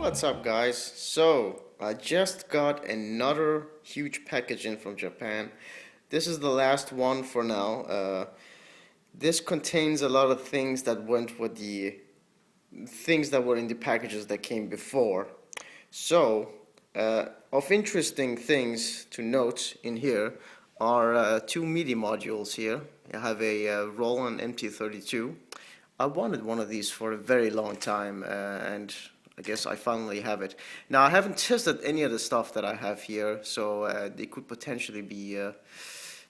What's up, guys? So, I just got another huge package in from Japan. This is the last one for now. This contains a lot of things that went with the things that were in the packages that came before. So, of interesting things to note in here are two MIDI modules here. I have a Roland MT32. I wanted one of these for a very long time, and I guess I finally have it. Now, I haven't tested any of the stuff that I have here, so they could potentially be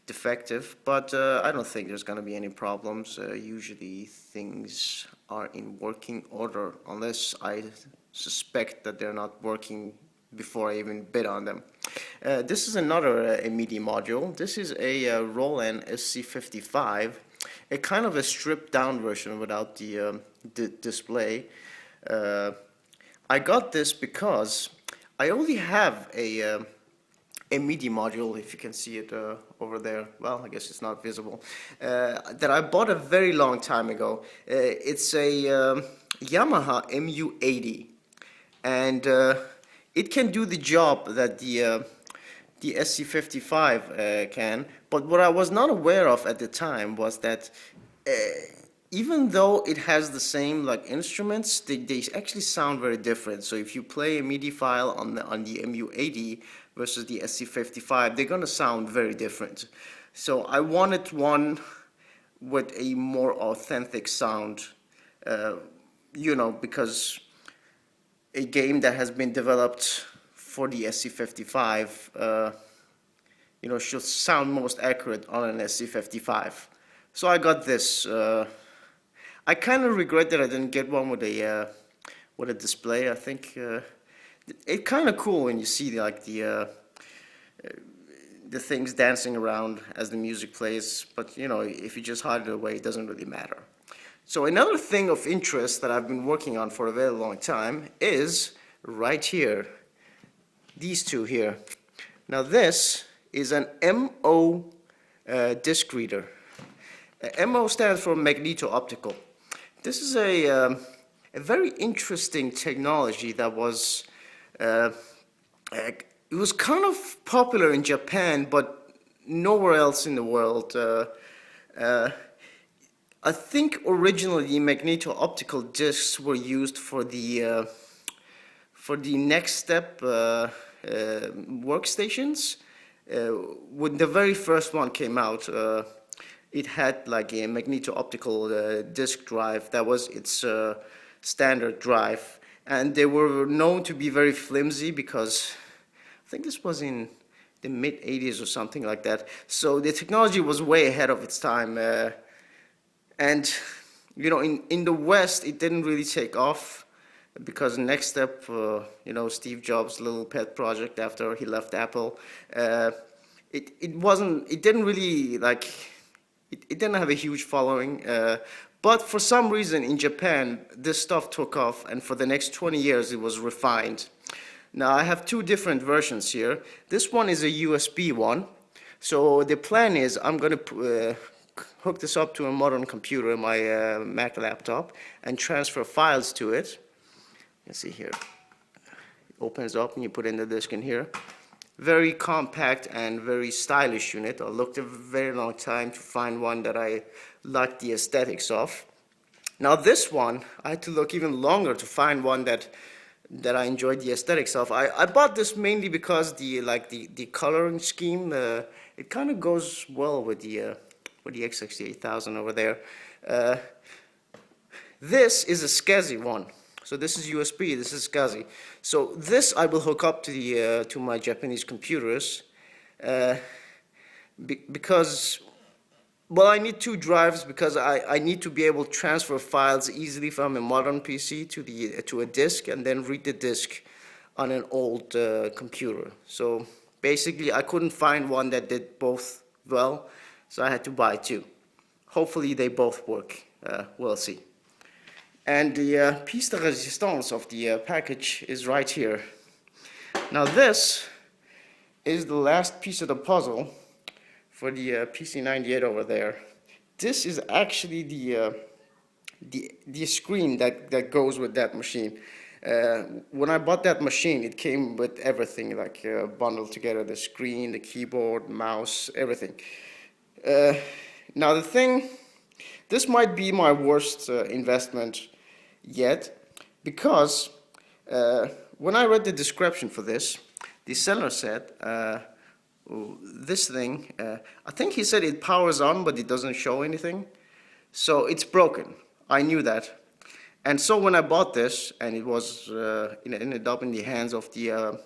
defective, but I don't think there's going to be any problems. Usually things are in working order, unless I suspect that they're not working before I even bid on them. This is another MIDI module. This is a Roland SC55, a kind of a stripped down version without the display. I got this because I only have a MIDI module, if you can see it over there. Well, I guess it's not visible. That I bought a very long time ago. It's a Yamaha MU80, and it can do the job that the SC55 can. But what I was not aware of at the time was that even though it has the same like instruments, they actually sound very different. So if you play a MIDI file on the MU80 versus the SC55, they're gonna sound very different. So I wanted one with a more authentic sound, because a game that has been developed for the SC55, should sound most accurate on an SC55. So I got this. I kind of regret that I didn't get one with a display. I think it's kind of cool when you see like the things dancing around as the music plays. But if you just hide it away, it doesn't really matter. So another thing of interest that I've been working on for a very long time is right here. These two here. Now this is an MO disc reader. MO stands for magneto-optical. This is a very interesting technology that was it was kind of popular in Japan, but nowhere else in the world. I think originally magneto-optical discs were used for the next step workstations. When the very first one came out, it had like a magneto-optical disk drive. That was its standard drive, and they were known to be very flimsy because I think this was in the mid-80s or something like that. So the technology was way ahead of its time, and in the West it didn't really take off because Next Step, Steve Jobs' little pet project after he left Apple, it didn't really like. It didn't have a huge following, but for some reason in Japan this stuff took off, and for the next 20 years it was refined. Now I have two different versions here. This one is a USB one, so the plan is I'm going to hook this up to a modern computer, my Mac laptop, and transfer files to it. You can see here, it opens up and you put in the disk in here. Very compact and very stylish unit. I looked a very long time to find one that I liked the aesthetics of. Now this one, I had to look even longer to find one that I enjoyed the aesthetics of. I bought this mainly because the coloring scheme, it kind of goes well with the X68000 over there. This is a SCSI one. So this is USB, this is SCSI. So this I will hook up to my Japanese computers because, well, I need two drives because I need to be able to transfer files easily from a modern PC to a disk and then read the disk on an old computer. So basically I couldn't find one that did both well, so I had to buy two. Hopefully they both work. We'll see. And the piece de resistance of the package is right here. Now this is the last piece of the puzzle for the PC98 over there. This is actually the screen that goes with that machine. When I bought that machine, it came with everything, like bundled together, the screen, the keyboard, mouse, everything. Uh, Now the thing, this might be my worst investment yet, because when I read the description for this, the seller said this thing, I think he said it powers on, but it doesn't show anything. So it's broken. I knew that. And so when I bought this, and it was it ended up in the hands of the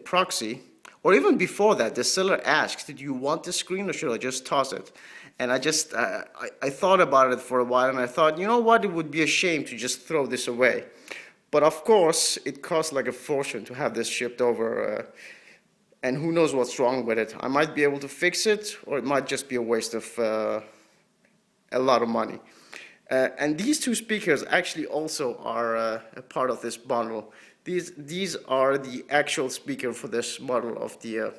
proxy, or even before that, the seller asked, "Did you want the screen, or should I just toss it?" And I thought about it for a while, and I thought, you know what, it would be a shame to just throw this away. But of course, it costs like a fortune to have this shipped over, and who knows what's wrong with it. I might be able to fix it, or it might just be a waste of a lot of money. And these two speakers actually also are a part of this bundle. These are the actual speaker for this model of the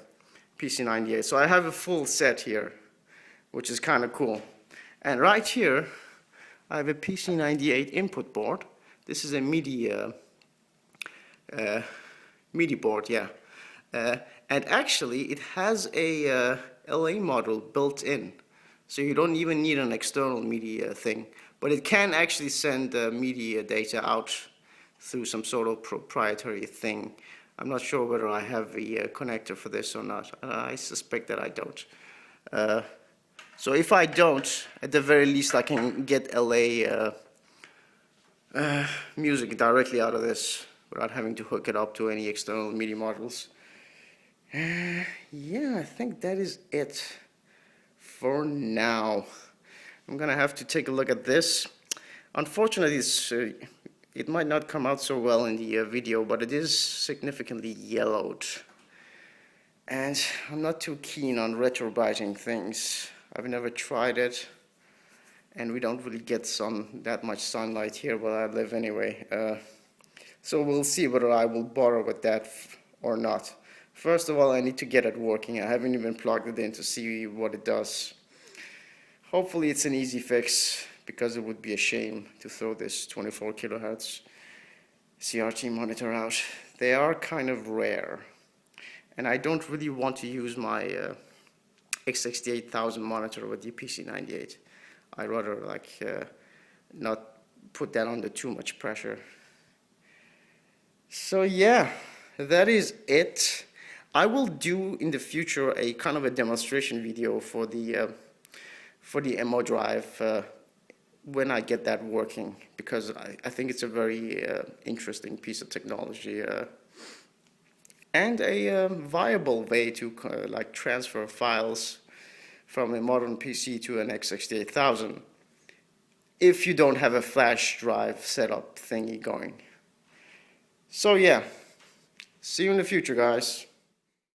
PC98. So I have a full set here, which is kind of cool. And right here, I have a PC98 input board. This is a MIDI board, yeah. And actually, it has a LA model built in. So you don't even need an external MIDI thing. But it can actually send MIDI data out through some sort of proprietary thing. I'm not sure whether I have a connector for this or not. I suspect that I don't. So if I don't, at the very least I can get LA music directly out of this without having to hook it up to any external MIDI modules. Yeah, I think that is it for now. I'm gonna have to take a look at this. Unfortunately, it might not come out so well in the video, but it is significantly yellowed. And I'm not too keen on retrobiting things. I've never tried it, and we don't really get that much sunlight here where I live anyway. So we'll see whether I will bother with that or not. First of all, I need to get it working. I haven't even plugged it in to see what it does. Hopefully it's an easy fix, because it would be a shame to throw this 24 kilohertz CRT monitor out. They are kind of rare, and I don't really want to use my X68000 monitor with the PC98. I'd rather not put that under too much pressure. So yeah, that is it. I will do in the future a kind of a demonstration video for the MO drive when I get that working, because I think it's a very interesting piece of technology and a viable way to like transfer files from a modern PC to an X68000 if you don't have a flash drive setup thingy going. So yeah, see you in the future, guys.